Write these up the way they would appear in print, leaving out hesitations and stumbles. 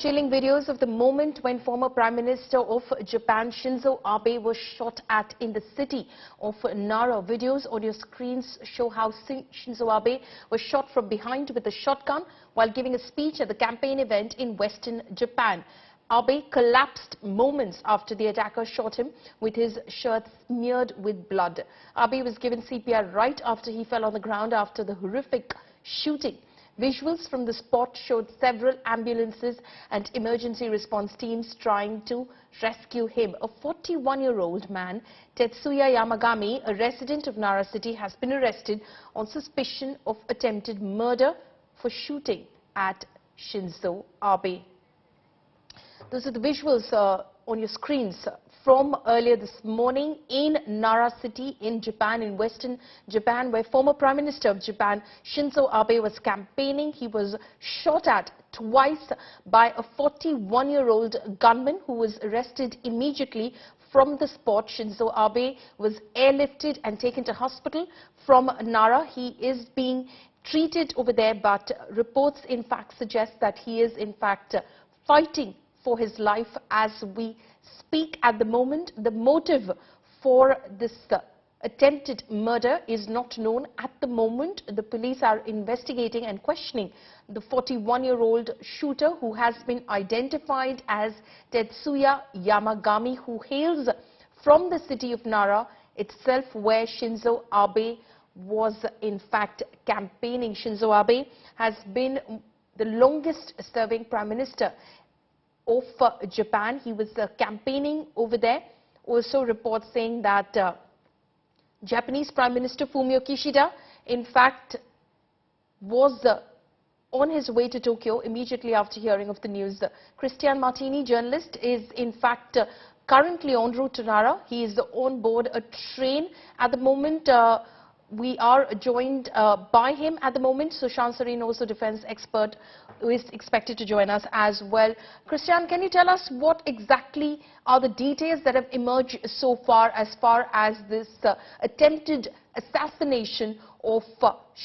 chilling videos of the moment when former Prime Minister of Japan Shinzo Abe was shot at in the city of Nara. Videos on your screens show how Shinzo Abe was shot from behind with a shotgun while giving a speech at the campaign event in western Japan. Abe collapsed moments after the attacker shot him with his shirt smeared with blood. Abe was given CPR right after he fell on the ground after the horrific shooting. Visuals from the spot showed several ambulances and emergency response teams trying to rescue him. A 41-year-old man, Tetsuya Yamagami, a resident of Nara city, has been arrested on suspicion of attempted murder for shooting at Shinzo Abe. Those are the visuals on your screens from earlier this morning in Nara city in Japan, in western Japan, where former Prime Minister of Japan Shinzo Abe was campaigning. He was shot at twice by a 41-year-old gunman who was arrested immediately from the spot. Shinzo Abe was airlifted and taken to hospital from Nara. He is being treated over there, but reports in fact suggest that he is in fact fighting for his life as we speak at the moment. The motive for this attempted murder is not known at the moment. The police are investigating and questioning the 41-year-old shooter, who has been identified as Tetsuya Yamagami, who hails from the city of Nara itself, where Shinzo Abe was in fact campaigning. Shinzo Abe has been the longest serving Prime Minister of Japan. He was campaigning over there. Also reports saying that Japanese Prime Minister Fumio Kishida in fact was on his way to Tokyo immediately after hearing of the news. Christian Martini, journalist, is in fact currently en route to Nara. He is on board a train at the moment. We are joined by him at the moment. Sushant, Sareen, also defense expert, who is expected to join us as well. Christian, can you tell us what exactly are the details that have emerged so far as this attempted assassination of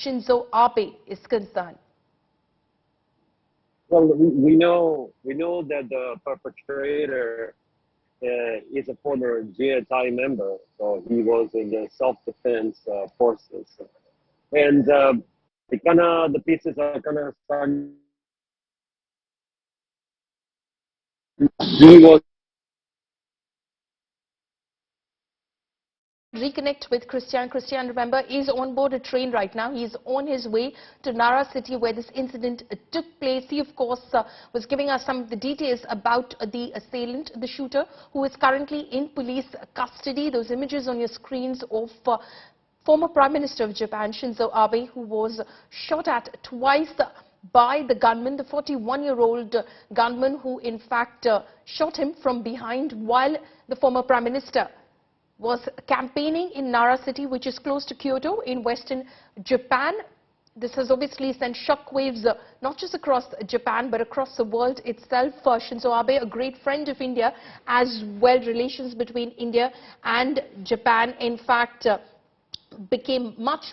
Shinzo Abe is concerned? Well, we know that the perpetrator is a former GSI member, so he was in the self-defense forces, and the pieces are kind of starting. He was reconnect with Christian. Christian, remember, is on board a train right now. He is on his way to Nara city, where this incident took place. He, of course, was giving us some of the details about the assailant, the shooter, who is currently in police custody. Those images on your screens of former Prime Minister of Japan, Shinzo Abe, who was shot at twice by the gunman, the 41-year-old gunman who in fact shot him from behind while the former Prime Minister was campaigning in Nara city, which is close to Kyoto in western Japan. This has obviously sent shockwaves not just across Japan but across the world itself. Shinzo Abe, a great friend of India as well. Relations between India and Japan in fact became much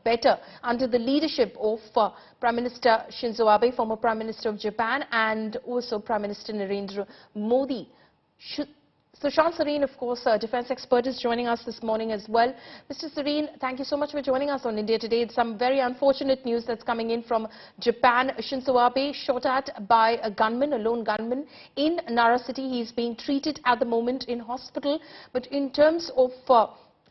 better under the leadership of Prime Minister Shinzo Abe, former Prime Minister of Japan, and also Prime Minister Narendra Modi. Sushant, Sareen, of course, defense expert, is joining us this morning as well. Mr. Sareen, thank you so much for joining us on India Today. It's some very unfortunate news that's coming in from Japan. Shinzo Abe shot at by a gunman, a lone gunman, in Nara city. He's being treated at the moment in hospital. But in terms of,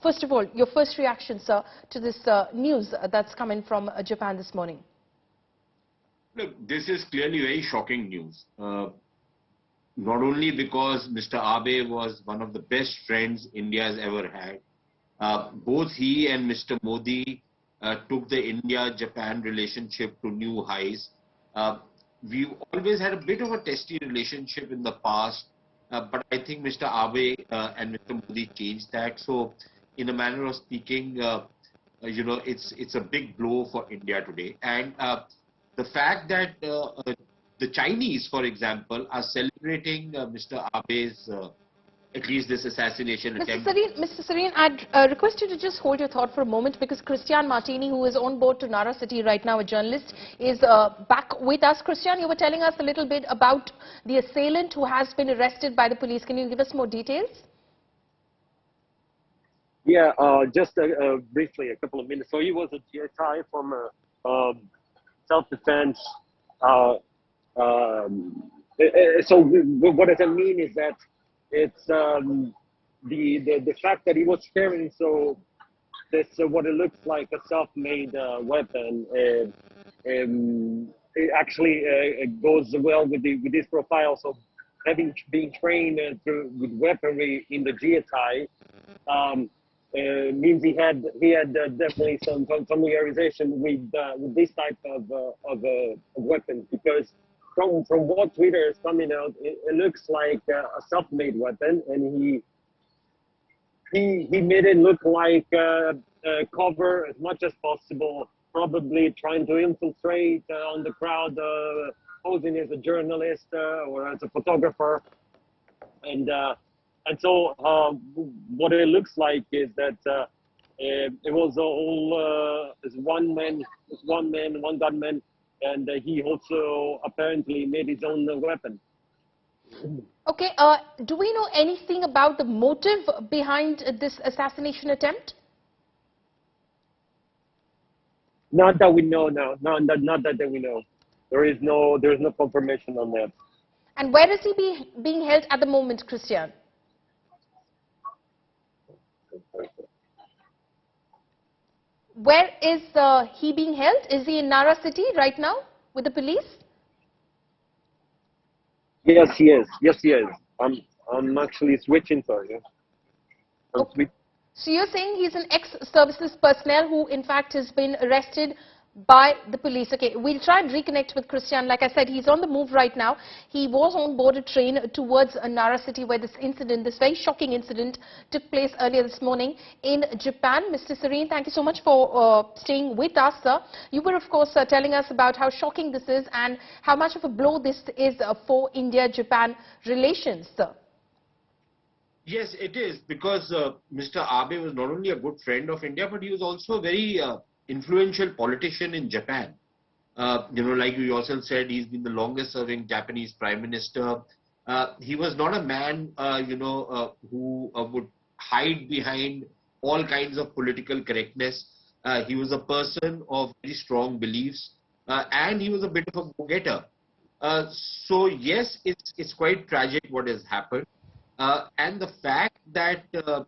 first of all, your first reaction, sir, to this news that's coming from Japan this morning? Look, this is clearly very shocking news. Not only because Mr. Abe was one of the best friends India has ever had. Both he and Mr. Modi took the India-Japan relationship to new highs. We've always had a bit of a testy relationship in the past, but I think Mr. Abe and Mr. Modi changed that. So, in a manner of speaking, you know, it's a big blow for India today. And the fact that the Chinese, for example, are celebrating Mr. Abe's at least this assassination attempt. Mr. Sareen, I'd request you to just hold your thought for a moment, because Christian Martini, who is on board to Nara City right now, a journalist, is back with us. Christian, you were telling us a little bit about the assailant who has been arrested by the police. Can you give us more details? Yeah, just briefly, a couple of minutes. So he was a GSI from self-defense. So what does that mean is that it's the fact that he was carrying this what it looks like a self-made weapon. It actually goes well with this profile. So having been trained with weaponry in the GSI. Means he had definitely some familiarization with this type of weapons, because from what Twitter is coming out, it looks like a self-made weapon, and he made it look like cover as much as possible, probably trying to infiltrate on the crowd, posing as a journalist or as a photographer, and so what it looks like is that it was all one gunman, and he also apparently made his own weapon. Okay, do we know anything about the motive behind this assassination attempt? Not that we know now. Not that we know. There is no confirmation on that. And where is he being held at the moment, Christian? Where is he being held? Is he in Nara City right now with the police? Yes, he is. Yes, he is. I'm actually switching. Sorry. Okay. So you're saying he's an ex-services personnel who, in fact, has been arrested by the police. Okay, we'll try and reconnect with Christian. Like I said, he's on the move right now. He was on board a train towards Nara City, where this very shocking incident took place earlier this morning in Japan. Mr. Sareen, thank you so much for staying with us, sir. You were, of course, telling us about how shocking this is and how much of a blow this is for India-Japan relations, sir. Yes, it is, because Mr. Abe was not only a good friend of India, but he was also a very influential politician in Japan. Like you yourself said, he's been the longest serving Japanese Prime Minister. He was not a man, who would hide behind all kinds of political correctness. He was a person of very strong beliefs, and he was a bit of a go-getter. So yes, it's quite tragic what has happened. And the fact that, a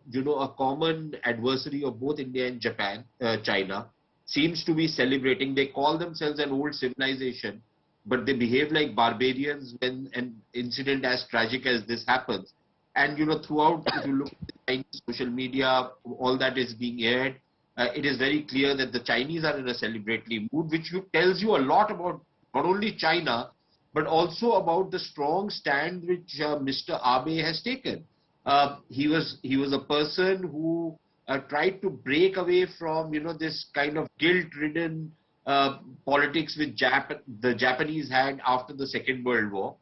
common adversary of both India and Japan, China, seems to be celebrating. They call themselves an old civilization, but they behave like barbarians when an incident as tragic as this happens. And, throughout, if you look at the Chinese social media, all that is being aired, it is very clear that the Chinese are in a celebratory mood, which tells you a lot about not only China, but also about the strong stand which Mr. Abe has taken. He was a person who tried to break away from this kind of guilt-ridden politics which the Japanese had after the Second World War.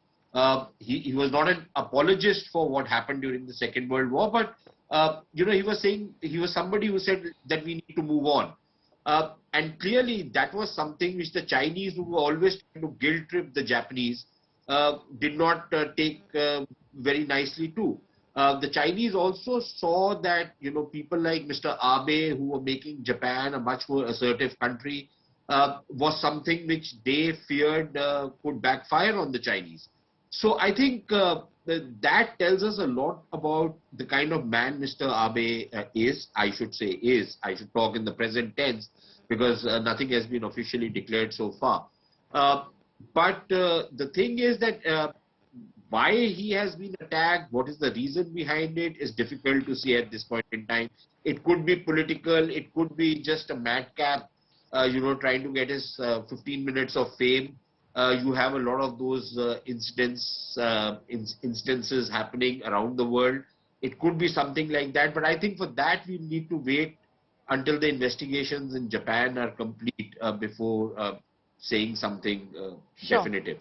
He was not an apologist for what happened during the Second World War, but he was somebody who said that we need to move on. And clearly that was something which the Chinese, who were always trying to guilt trip the Japanese, did not take very nicely too. The Chinese also saw that people like Mr. Abe, who were making Japan a much more assertive country, was something which they feared could backfire on the Chinese. So I think that tells us a lot about the kind of man Mr. Abe is. I should talk in the present tense, because nothing has been officially declared so far. But the thing is that why he has been attacked, what is the reason behind it, is difficult to see at this point in time. It could be political, it could be just a madcap, trying to get his 15 minutes of fame. You have a lot of those instances happening around the world. It could be something like that, but I think for that we need to wait until the investigations in Japan are complete before saying something definitive.